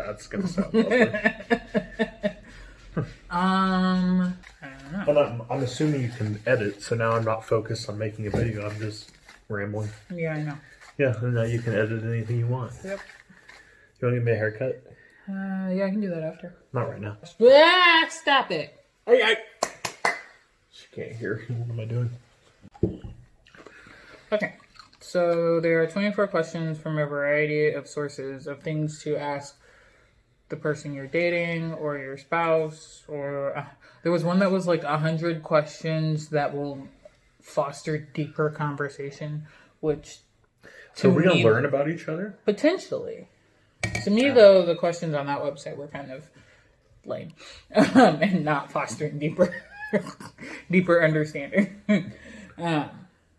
that's going to sound lovely. I don't know. I'm assuming you can edit, so now I'm not focused on making a video. I'm just rambling. Yeah, I know. Yeah, and now you can edit anything you want. Yep. You want to give me a haircut? Yeah, I can do that after. Not right now. Ah, stop it. She can't hear. What am I doing? Okay. So there are 24 questions from a variety of sources of things to ask the person you're dating or your spouse, or there was one that was like 100 questions that will foster deeper conversation, which So we're going to learn about each other? Potentially. To me, though, the questions on that website were kind of lame and not fostering deeper understanding. But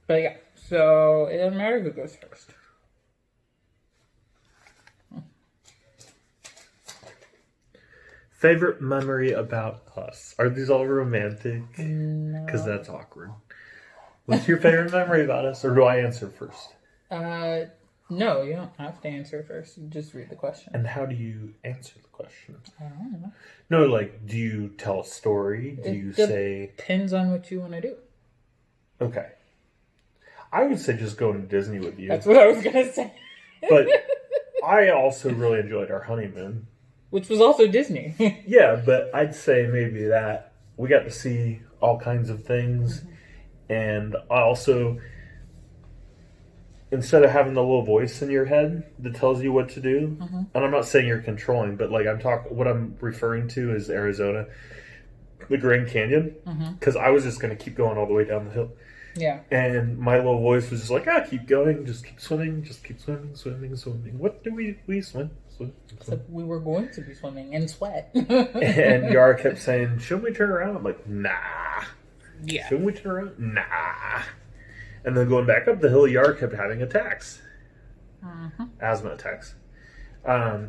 yeah, so it doesn't matter who goes first. Favorite memory about us? Are these all romantic? No. Because that's awkward. What's your favorite memory about us? Or do I answer first? No, you don't have to answer first. You just read the question. And how do you answer the question? I don't know. No, like, do you tell a story? Do you say... Depends on what you want to do. Okay. I would say just going to Disney with you. That's what I was going to say. But I also really enjoyed our honeymoon. Which was also Disney. Yeah, but I'd say maybe that we got to see all kinds of things. Mm-hmm. And I also... Instead of having the little voice in your head that tells you what to do, mm-hmm. and I'm not saying you're controlling, but like what I'm referring to is Arizona, the Grand Canyon, because I was just going to keep going all the way down the hill. Yeah. And my little voice was just like, keep going, just keep swimming, swimming. What do we swim? Except we were going to be swimming and sweat. And Yara kept saying, shouldn't we turn around? I'm like, nah. Yeah. Shouldn't we turn around? Nah. And then going back up the hill, Yara kept having attacks. Asthma attacks. I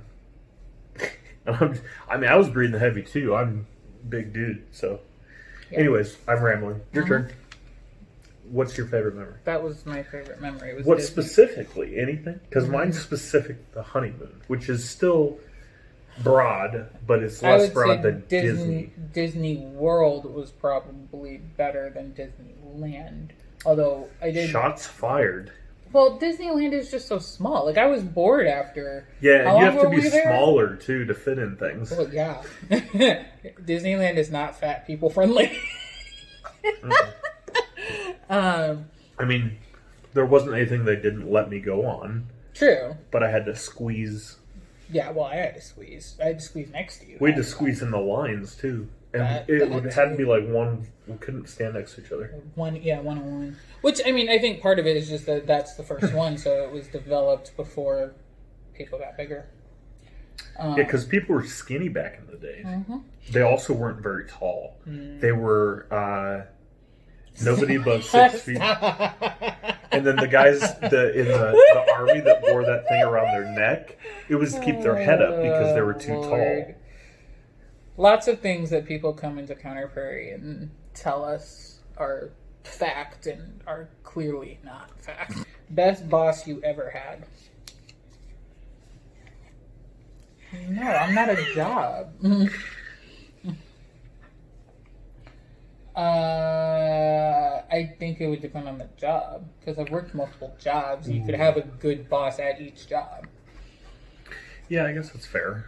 was breathing heavy too. I'm a big dude. So, anyways, I'm rambling. Your turn. What's your favorite memory? That was my favorite memory. Was what Disney. Specifically? Anything? Because mine's specific, the honeymoon, which is still broad, but it's less broad than Disney. Disney World was probably better than Disneyland. Although I did... Shots fired. Well, Disneyland is just so small. Like, I was bored after... Yeah, and you have to be smaller, too, to fit in things. Well, yeah. Disneyland is not fat people friendly. I mean, there wasn't anything they didn't let me go on. True. But I had to squeeze... Yeah, well, I had to squeeze. I had to squeeze next to you. We had to squeeze in the lines, too. And it had to be like one. We couldn't stand next to each other. One-on-one. Which, I mean, I think part of it is just that that's the first one, so it was developed before people got bigger. Yeah, because people were skinny back in the day. Mm-hmm. They also weren't very tall. They were nobody above 6 feet. And then the guys in the army that wore that thing around their neck, it was to keep their head up because they were too tall. Lots of things that people come into Counter Prairie and tell us are fact and are clearly not fact. Best boss you ever had? No, I'm not a job. I think it would depend on the job because I've worked multiple jobs. You could have a good boss at each job. Yeah, I guess that's fair.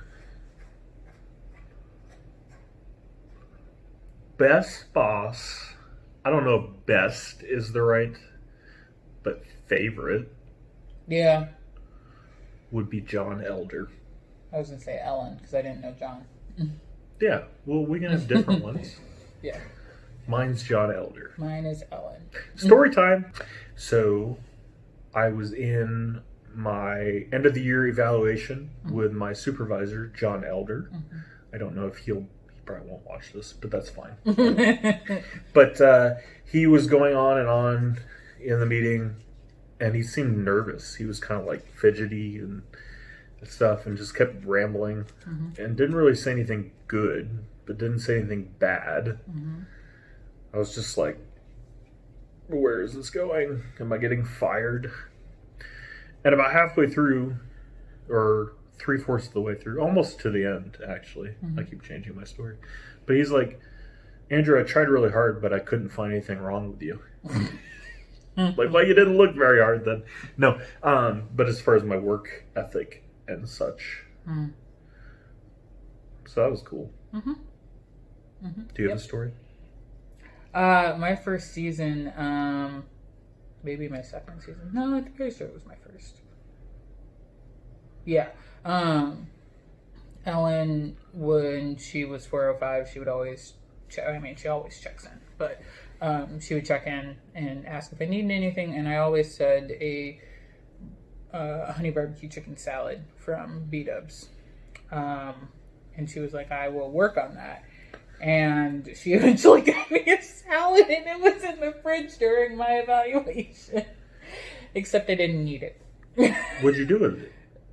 Best boss, I don't know if best is the right, but favorite. Yeah. Would be John Elder. I was going to say Ellen because I didn't know John. Yeah, well, we can have different ones. Yeah. Mine's John Elder. Mine is Ellen. Story time. So, I was in my end of the year evaluation with my supervisor, John Elder. I don't know if he probably won't watch this, but that's fine. But he was going on and on in the meeting, and he seemed nervous. He was kind of like fidgety and stuff, and just kept rambling, and didn't really say anything good, but didn't say anything bad. I was just like, where is this going? Am I getting fired? And about halfway through, or 3/4 of the way through, almost to the end, actually. Mm-hmm. I keep changing my story. But he's like, Andrew, I tried really hard, but I couldn't find anything wrong with you. Like, well, you didn't look very hard then. No, but as far as my work ethic and such. Mm. So that was cool. Mm-hmm. Mm-hmm. Do you have a story? My first season, maybe my second season. No, I'm pretty sure it was my first. Yeah. Ellen, when she was 405, she would always check. I mean, she always checks in, but she would check in and ask if I needed anything, and I always said a honey barbecue chicken salad from B-Dubs. And she was like, I will work on that. And she eventually got me a salad, and it was in the fridge during my evaluation. Except I didn't need it. What'd you do with it?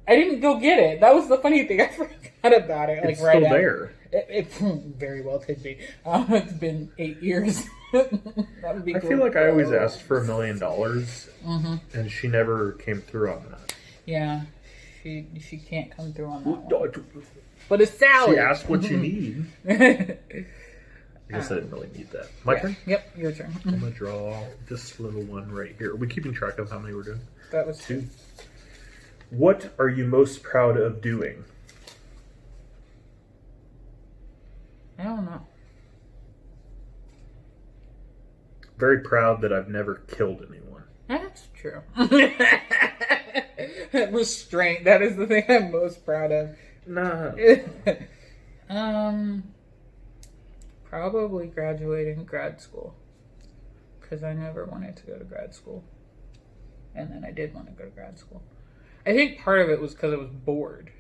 I didn't go get it. That was the funny thing. I forgot about it. It's still there. It very well could be. It's been 8 years. That would be I cool. feel like I always asked for $1 million, Mm-hmm. and she never came through on that. Yeah, she can't come through on that one. But a salad. She asked what you need. I guess I didn't really need that. My turn? Yep, your turn. I'm going to draw this little one right here. Are we keeping track of how many we're doing? That was 2. What are you most proud of doing? I don't know. Very proud that I've never killed anyone. That's true. Restraint. That is the thing I'm most proud of. Nah. Probably graduating grad school. Because I never wanted to go to grad school. And then I did want to go to grad school. I think part of it was because I was bored.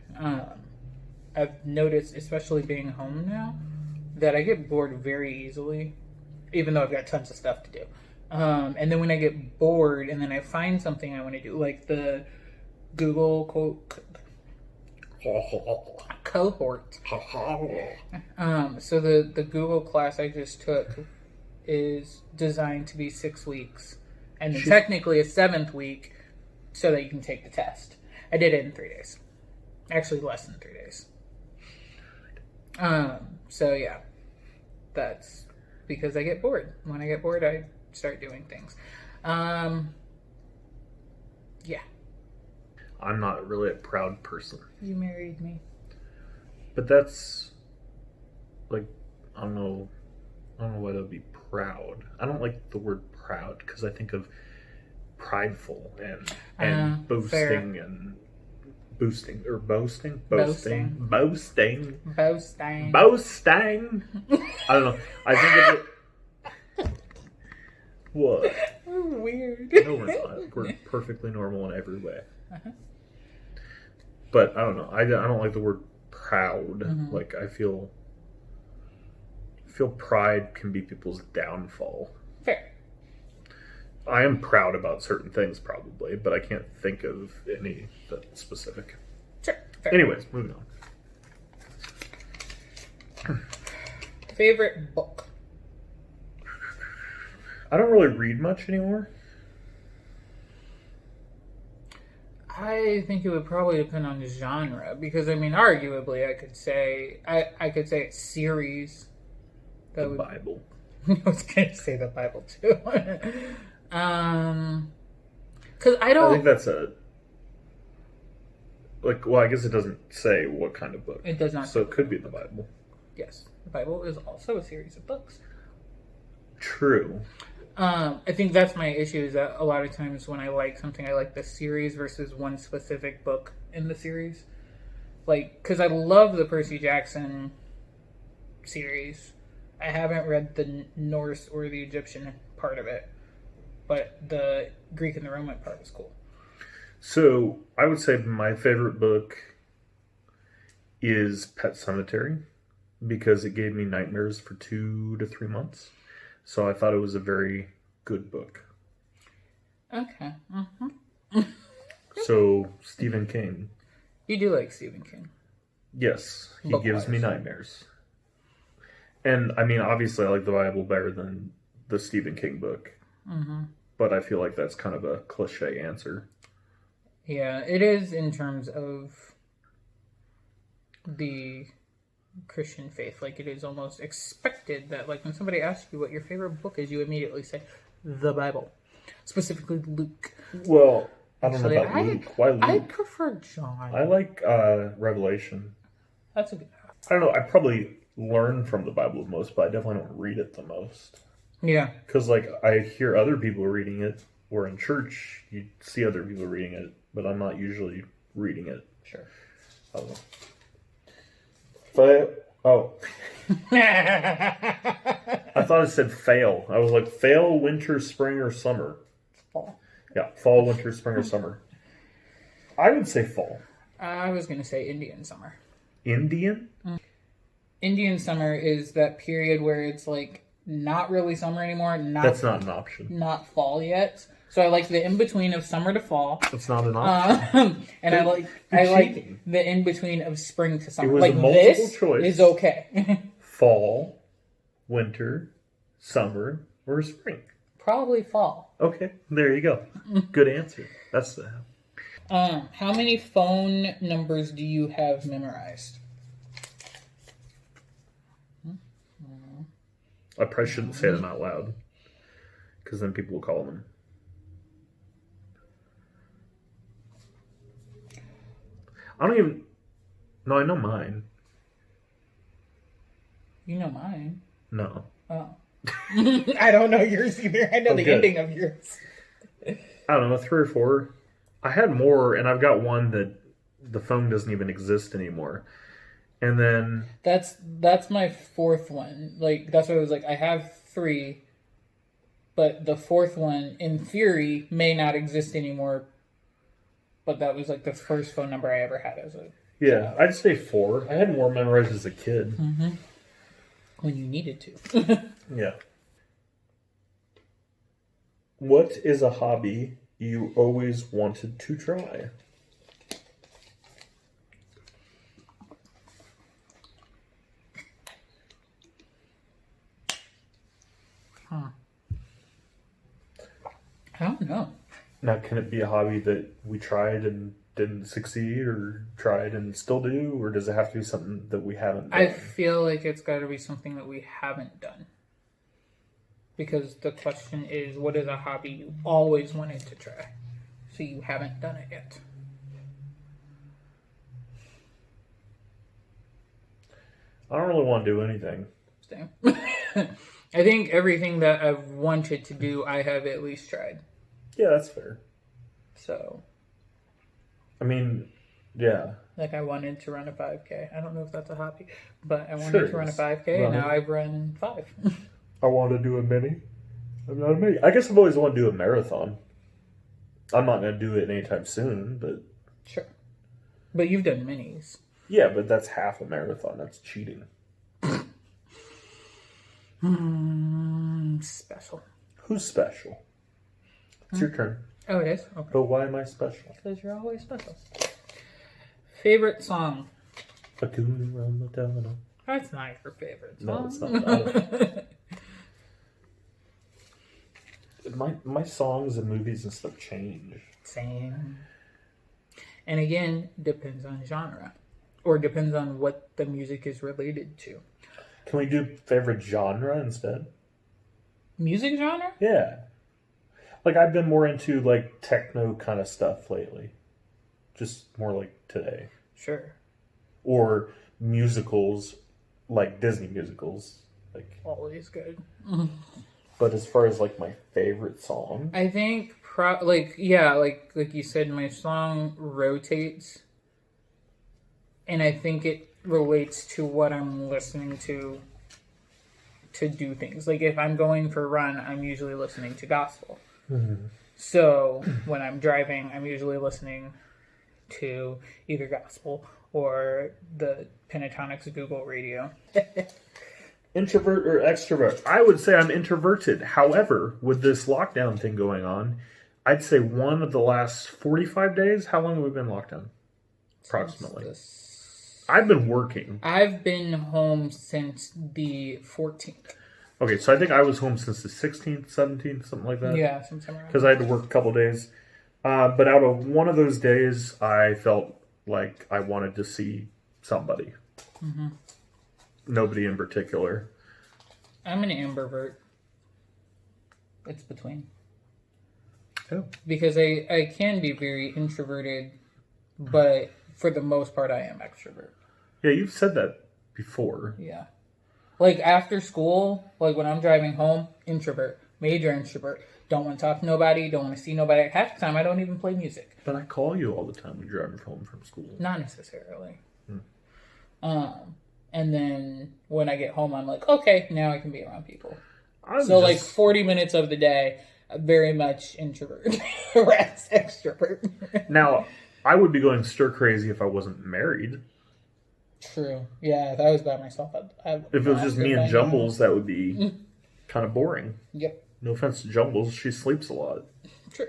I've noticed, especially being home now, that I get bored very easily, even though I've got tons of stuff to do. And then when I get bored and then I find something I want to do, like the Google cohort. So the Google class I just took is designed to be 6 weeks. And then technically a 7th week so that you can take the test. I did it in 3 days. Actually, less than 3 days. So yeah, that's because I get bored. When I get bored, I start doing things. Yeah. I'm not really a proud person. You married me. But that's, like, I don't know why that would be proud. I don't like the word proud because I think of prideful and boasting fair. And boosting or boasting. Boasting. I don't know. I think of it. What? Weird. No, we're not. We're perfectly normal in every way. Uh-huh. But I don't know. I don't like the word proud. Mm-hmm. Like I feel pride can be people's downfall. Fair. I am proud about certain things probably, but I can't think of any that specific. Sure. Fair. Anyways, moving on. Favorite book? I don't really read much anymore. I think it would probably depend on the genre because I mean, arguably, I could say it's series. The Bible. I was gonna say the Bible too. Because I don't. I think that's well, I guess it doesn't say what kind of book. It does not. So it could be the Bible. Yes, the Bible is also a series of books. True. I think that's my issue is that a lot of times when I like something, I like the series versus one specific book in the series. Like, because I love the Percy Jackson series. I haven't read the Norse or the Egyptian part of it, but the Greek and the Roman part was cool. So I would say my favorite book is Pet Sematary because it gave me nightmares for 2 to 3 months. So I thought it was a very good book. Okay. Mm-hmm. So Stephen King. You do like Stephen King. Yes, he Book gives me nightmares. And I mean, obviously, I like the Bible better than the Stephen King book. Mm-hmm. But I feel like that's kind of a cliche answer. Yeah, it is in terms of the Christian faith. Like, it is almost expected that, like, when somebody asks you what your favorite book is, you immediately say the Bible, specifically Luke. Well, I don't know about Luke. Why Luke? I prefer John. I like Revelation. That's a good. I don't know. I probably learn from the Bible the most, but I definitely don't read it the most. Yeah. Because, like, I hear other people reading it, or in church, you see other people reading it, but I'm not usually reading it. Sure. I don't know. I thought it said fail. I was like, fail, winter, spring, or summer? Fall. Yeah, fall, winter, spring, or summer. I would say fall. I was going to say Indian summer. Indian? Indian summer is that period where it's like not really summer anymore. That's not an option. Not fall yet. So I like the in between of summer to fall. That's not an option. And I like the in between of spring to summer. It was like a multiple this choice. is okay. Fall, winter, summer, or spring. Probably fall. Okay, there you go. Good answer. That's the. How many phone numbers do you have memorized? I probably shouldn't say them out loud, because then people will call them. I don't even. No, I know mine. You know mine. No. Oh. I don't know yours either. I know the ending of yours. I don't know, 3 or 4. I had more, and I've got one that the phone doesn't even exist anymore. And then that's my 4th one. Like, that's what I was like. I have 3, but the 4th one, in theory, may not exist anymore. But that was like the first phone number I ever had as a child. I'd say 4. I had more memorized as a kid. Mm-hmm. When you needed to. Yeah. What is a hobby you always wanted to try? I don't know. Now, can it be a hobby that we tried and didn't succeed, or tried and still do, or does it have to be something that we haven't done? I feel like it's got to be something that we haven't done. Because the question is, what is a hobby you always wanted to try? So you haven't done it yet. I don't really want to do anything. Same. I think everything that I've wanted to do, I have at least tried. Yeah, that's fair. So. I mean, yeah. Like, I wanted to run a 5K. I don't know if that's a hobby, but I wanted to run a 5K, and now I've run 5. I want to do a mini. I'm not a mini. I guess I've always wanted to do a marathon. I'm not going to do it anytime soon, but... Sure. But you've done minis. Yeah, but that's half a marathon. That's cheating. Special. Who's special? It's your turn. Oh, it is? Okay. But why am I special? Because you're always special. Favorite song? A coon around the tunnel. That's not your favorite song. No, it's not. My songs and movies and stuff change. Same. And again, depends on genre. Or depends on what the music is related to. Can we do favorite genre instead? Music genre? Yeah. Like, I've been more into, like, techno kind of stuff lately. Just more like today. Sure. Or musicals, like Disney musicals. Like, always good. But as far as, like, my favorite song... I think, like you said, my song rotates. And I think it relates to what I'm listening to do things. Like, if I'm going for a run, I'm usually listening to gospel. Mm-hmm. So when I'm driving, I'm usually listening to either gospel or the Pentatonics Google Radio. Introvert or extrovert? I would say I'm introverted. However, with this lockdown thing going on, I'd say one of the last 45 days, how long have we been locked down? Approximately. I've been working. I've been home since the 14th. Okay, so I think I was home since the 16th, 17th, something like that. Yeah, something around. Because I had to work a couple days. But out of one of those days, I felt like I wanted to see somebody. Mm-hmm. Nobody in particular. I'm an ambivert. It's between. Oh. Because I can be very introverted, but for the most part, I am extrovert. Yeah, you've said that before. Yeah. Like after school, like when I'm driving home, introvert, major introvert. Don't want to talk to nobody, don't want to see nobody. Half the time, I don't even play music. But I call you all the time when you're driving home from school. Not necessarily. And then when I get home, I'm like, okay, now I can be around people. Like 40 minutes of the day, very much introvert, whereas extrovert. Now, I would be going stir crazy if I wasn't married. True. Yeah, if I was by myself, if it was just me and Jumbles, that would be kind of boring. Yep. No offense to Jumbles, she sleeps a lot. True.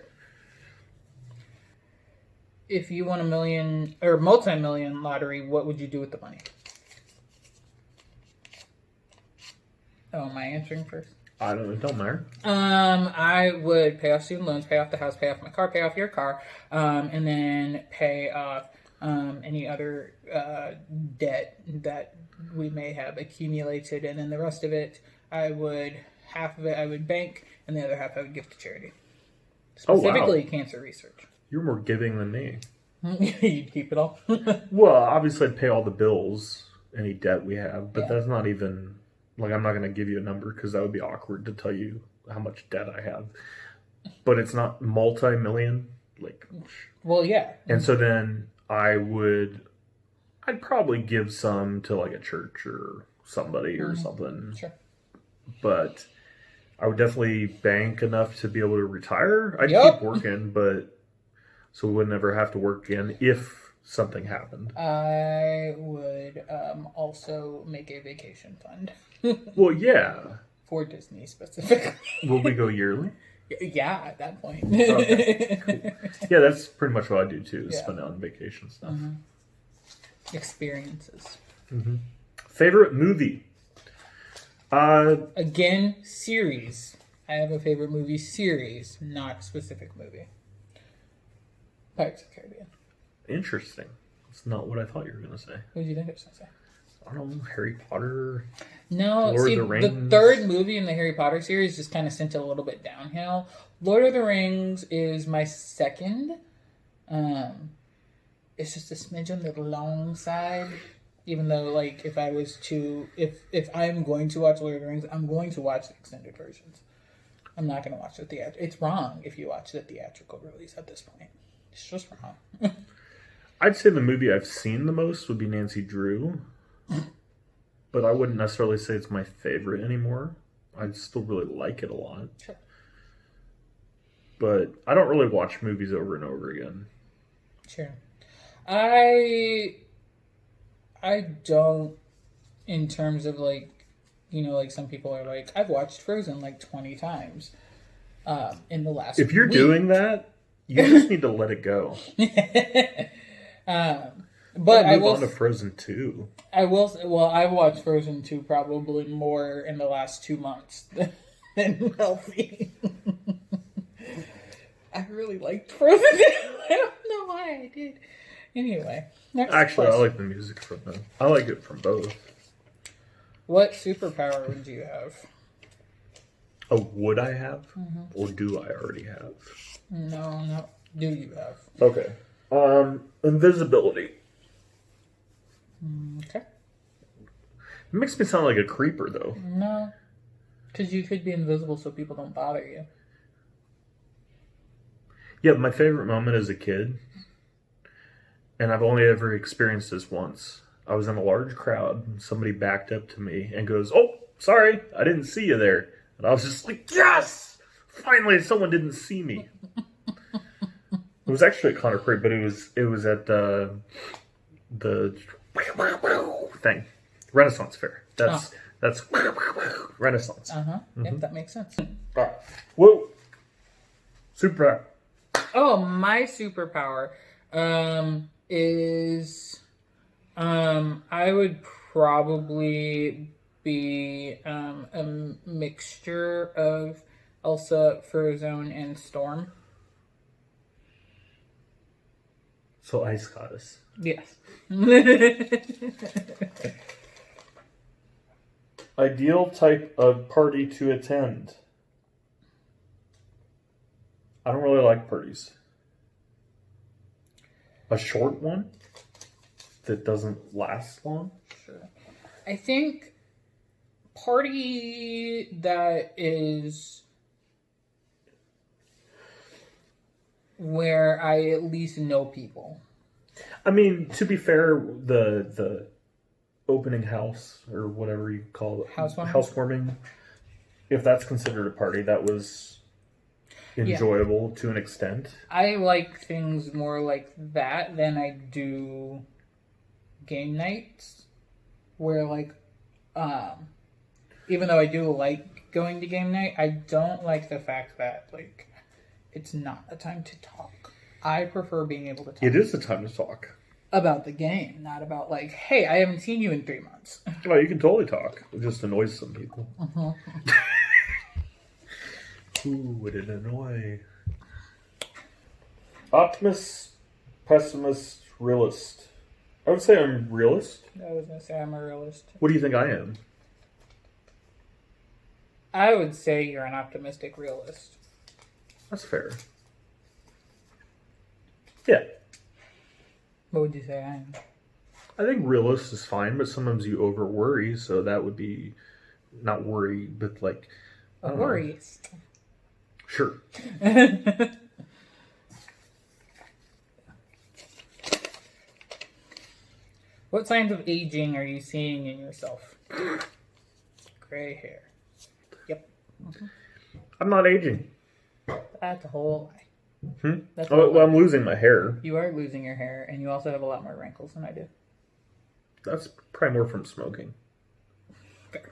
If you won $1 million or multi-million lottery, what would you do with the money? Oh, am I answering first? I don't know. It don't matter. I would pay off student loans, pay off the house, pay off my car, pay off your car, and then pay off any other debt that we may have accumulated, and then the rest of it, half of it I would bank, and the other half I would give to charity. Specifically, cancer research. You're more giving than me. You'd keep it all? Well, obviously I'd pay all the bills, any debt we have, but that's not even... Like, I'm not going to give you a number because that would be awkward to tell you how much debt I have. But it's not multi-million. Like, well, yeah. And so then I'd probably give some to like a church or somebody or something. Sure. But I would definitely bank enough to be able to retire. I'd keep working, but so we would never have to work again if something happened. I would also make a vacation fund. Well, yeah. For Disney specifically. Will we go yearly? Yeah, at that point. Okay, cool. Yeah, that's pretty much what I do too, is spend it on vacation stuff. Experiences. Favorite movie? Again, series. I have a favorite movie series, not specific movie. Pirates of the Caribbean. Interesting. That's not what I thought you were going to say. What did you think I was going to say? I don't know, Harry Potter. No, Lord see, of the Rings. The third movie in the Harry Potter series just kind of sent it a little bit downhill. Lord of the Rings is my second. It's just a smidge on the long side. Even though, like, if I'm going to watch Lord of the Rings, I'm going to watch the extended versions. I'm not going to watch the theatrical. It's wrong if you watch the theatrical release at this point. It's just wrong. I'd say the movie I've seen the most would be Nancy Drew. But I wouldn't necessarily say it's my favorite anymore. I still really like it a lot. Sure. But I don't really watch movies over and over again. Sure. I don't, in terms of like, like some people are like, I've watched Frozen like 20 times in the last If you're week. doing that, you just need to let it go. But I will move on to Frozen 2. I've watched Frozen 2 probably more in the last 2 months than healthy. I really liked Frozen 2. I don't know why I did. Anyway. Actually, I like the music from them. I like it from both. What superpower would you have? Oh, would I have? Or do I already have? No. Do you have? Okay. Invisibility. Okay. It makes me sound like a creeper, though. No. Because you could be invisible so people don't bother you. Yeah, my favorite moment as a kid, and I've only ever experienced this once. I was in a large crowd, and somebody backed up to me and goes, "Oh, sorry, I didn't see you there." And I was just like, "Yes! Finally, someone didn't see me." It was actually at Connor Creek, but it was at the thing, Renaissance Fair. That's Renaissance. Yep, that makes sense. All right. Whoa. Super. Oh, my superpower is I would probably be a mixture of Elsa, Frozone, and Storm. So Ice Goddess. Yes. Ideal type of party to attend. I don't really like parties. A short one that doesn't last long. Sure. I think party that is where I at least know people. I mean, to be fair, the opening house or whatever you call it, housewarming, if that's considered a party, that was enjoyable to an extent. I like things more like that than I do game nights, where like, even though I do like going to game night, I don't like the fact that like it's not a time to talk. I prefer being able to talk. It is a time to talk. About the game, not about like, hey, I haven't seen you in 3 months. Well, you can totally talk. It just annoys some people. Who would it annoy? Optimist, pessimist, realist. I would say I'm realist. I was gonna say I'm a realist. What do you think I am? I would say you're an optimistic realist. That's fair. Yeah. What would you say I am? I think realist is fine, but sometimes you over worry, so that would be not worry, but like A worryist. Sure. What signs of aging are you seeing in yourself? Gray hair. Yep. I'm not aging. That's a whole lie. That's Well, I'm losing my hair. You are losing your hair, and you also have a lot more wrinkles than I do. That's probably more from smoking. Fair.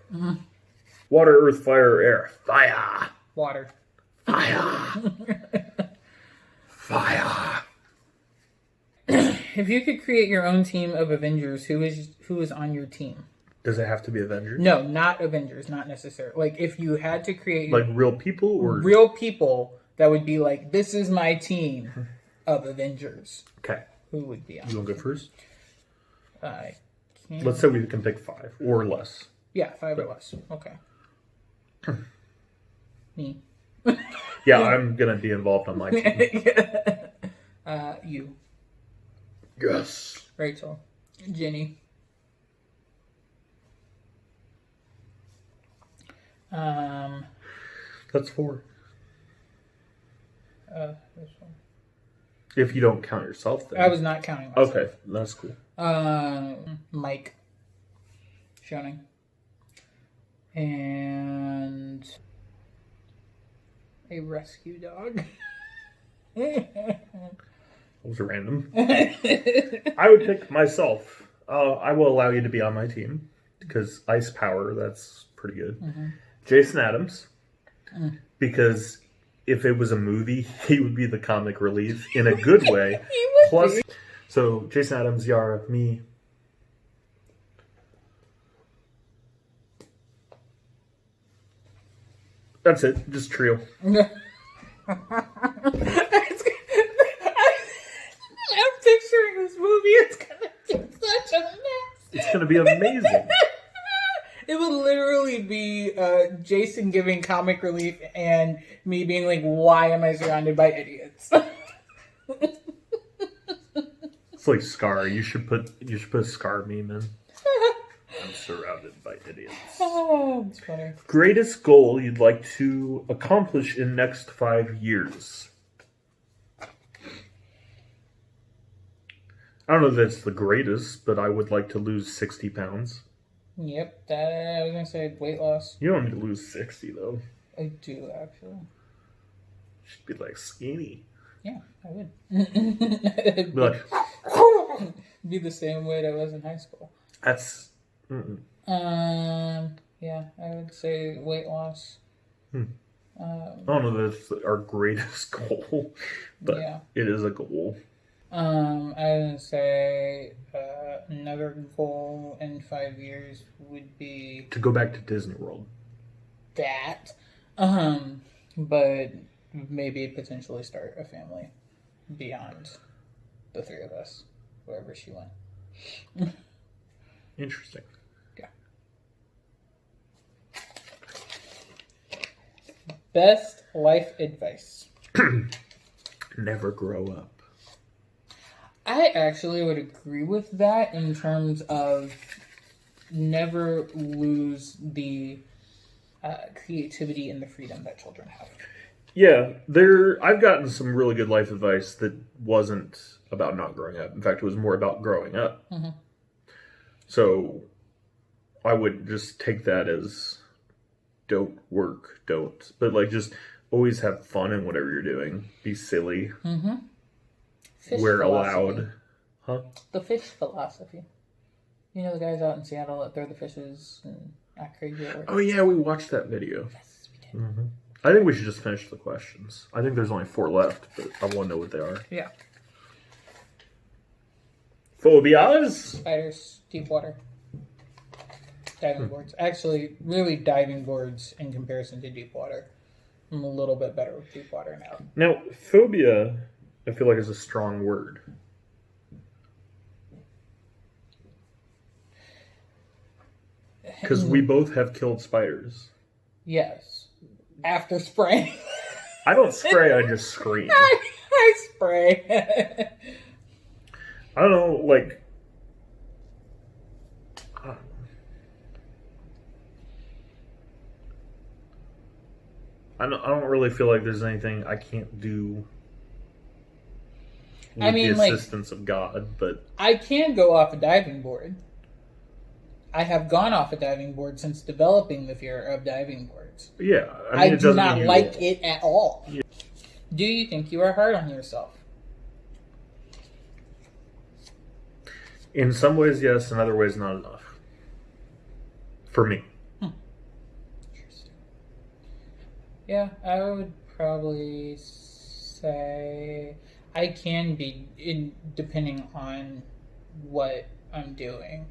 Water, earth, fire, air. Fire. Water. Fire. Fire. If you could create your own team of Avengers, who is on your team? Does it have to be Avengers? No, not Avengers, not necessarily. Like if you had to create like real people or real people that would be like, this is my team of Avengers. Okay. Who would be on? You want to go first? I can't. Let's say we can pick 5 or less. Yeah, 5 or less. Okay. Me. Yeah, I'm gonna be involved on my team. You. Yes. Rachel. Jenny. That's 4. This one. If you don't count yourself, then I was not counting myself. okay. That's cool. Mike. Shoning. And a rescue dog. Those are random. I would pick myself. I will allow you to be on my team because ice power. That's pretty good. Jason Adams, because if it was a movie, he would be the comic relief in a good way. He would Plus, be. so Jason Adams, Yara, me. That's it. Just trio. I'm picturing this movie. It's gonna be such a mess. It's gonna be amazing. It would literally be Jason giving comic relief and me being like, why am I surrounded by idiots? It's like Scar. You should put a Scar meme in. I'm surrounded by idiots. Oh, it's funny. Greatest goal you'd like to accomplish in next 5 years? I don't know if that's the greatest, but I would like to lose 60 pounds. Yep, that I was gonna say weight loss. You don't need to lose 60 though. I do actually. You should be like skinny. Yeah, I would. It'd Be like, be the same weight I was in high school. that's. Yeah, I would say weight loss. I don't know if that's our greatest goal, but Yeah. it is a goal. I would say another goal in 5 years would be To go back to Disney World. that. But maybe potentially start a family beyond the 3 of us. wherever she went. Interesting. Yeah. Best life advice. Never grow up. I actually would agree with that in terms of never lose the creativity and the freedom that children have. Yeah, I've gotten some really good life advice that wasn't about not growing up. In fact, it was more about growing up. Mm-hmm. So I would just take that as don't, but like just always have fun in whatever you're doing. Be silly. Mm-hmm. We're allowed. Huh? The fish philosophy. You know the guys out in Seattle that throw the fishes and act crazy at work? Oh yeah, we watched that video. Yes, we did. Mm-hmm. I think we should just finish the questions. I think there's only 4 left, but I want to know what they are. Yeah. Phobias? Spiders, deep water. Diving boards. Actually, really diving boards in comparison to deep water. I'm a little bit better with deep water now. Now, phobia, I feel like is a strong word. Because we both have killed spiders. Yes. After spraying. I don't spray, I just scream. I spray. I don't know, like... I don't really feel like there's anything I can't do with the assistance of God, but... I can go off a diving board. I have gone off a diving board since developing the fear of diving boards. Yeah. I do not like it at all. Yeah. Do you think you are hard on yourself? In some ways, yes. In other ways, not enough. For me. Interesting. Yeah, I would probably say I can be, depending on what I'm doing.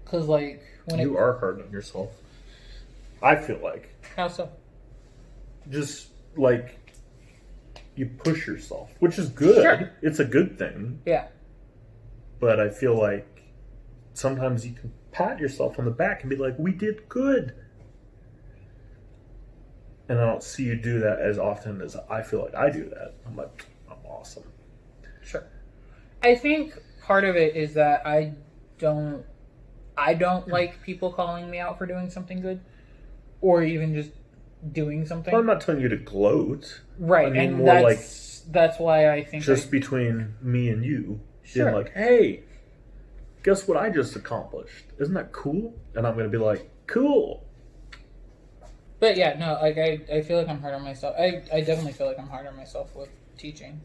Because, like, when you are hard on yourself. I feel like. How so? Just, like, you push yourself, which is good. Sure. It's a good thing. Yeah. But I feel like sometimes you can pat yourself on the back and be like, we did good. And I don't see you do that as often as I feel like I do that. I'm like, I'm awesome. Sure. I think part of it is that I don't like people calling me out for doing something good, or even just doing something. Well, I'm not telling you to gloat. Right, I mean, and more that's why I think just between me and you. Sure. Being like, hey, guess what I just accomplished? Isn't that cool? And I'm going to be like, cool. But yeah, no, like I feel like I'm hard on myself. I definitely feel like I'm hard on myself with teaching,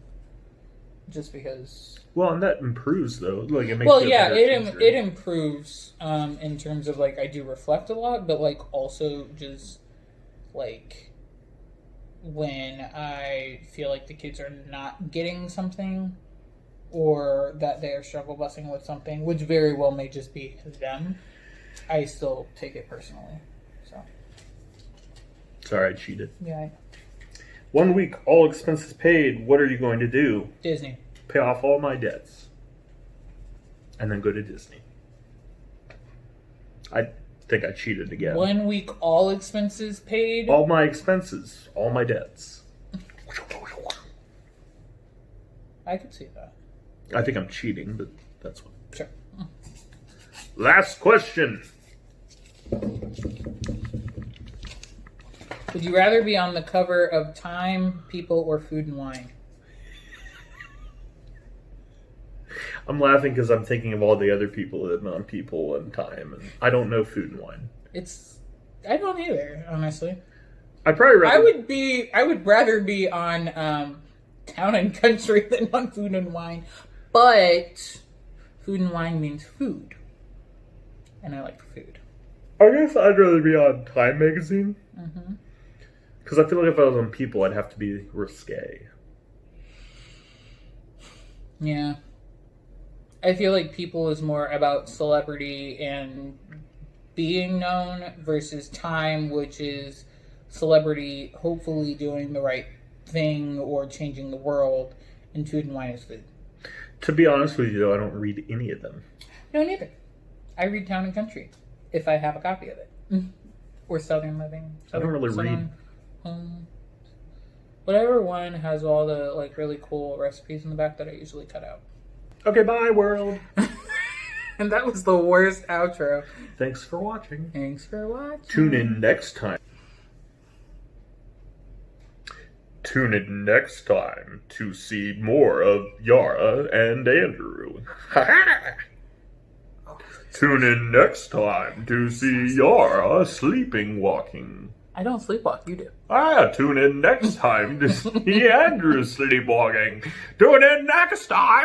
just because. Well, and that improves though. Like it makes. Well, yeah, it improves in terms of like I do reflect a lot, but like also just like when I feel like the kids are not getting something, or that they are struggle busing with something, which very well may just be them, I still take it personally. So. Sorry, I cheated. Yeah. 1 week, all expenses paid. What are you going to do? Disney. Pay off all my debts. And then go to Disney. I think I cheated again. 1 week, all expenses paid? All my expenses. All my debts. I could see that. I think I'm cheating, but that's what. Sure. Last question. Would you rather be on the cover of Time, People, or Food and Wine? I'm laughing because I'm thinking of all the other people that have been on People and Time, and I don't know Food and Wine. I don't either, honestly. I'd probably rather... I would rather be on Town and Country than on Food and Wine, but Food and Wine means food, and I like food. I guess I'd rather be on Time magazine. Mm-hmm. Because I feel like if I was on People, I'd have to be risque. Yeah. I feel like People is more about celebrity and being known versus Time, which is celebrity hopefully doing the right thing or changing the world, and Food and Wine is food. To be honest with you, though, I don't read any of them. No, neither. I read Town and Country if I have a copy of it, or Southern Living. I don't really read. Whatever one has all the like really cool recipes in the back that I usually cut out. Okay, bye, world. And that was the worst outro. Thanks for watching. Thanks for watching. Tune in next time. Tune in next time to see more of Yara and Andrew. Tune in next time to see Yara sleeping walking. I don't sleepwalk, you do. Tune in next time to see Andrew sleepwalking. Tune in next time.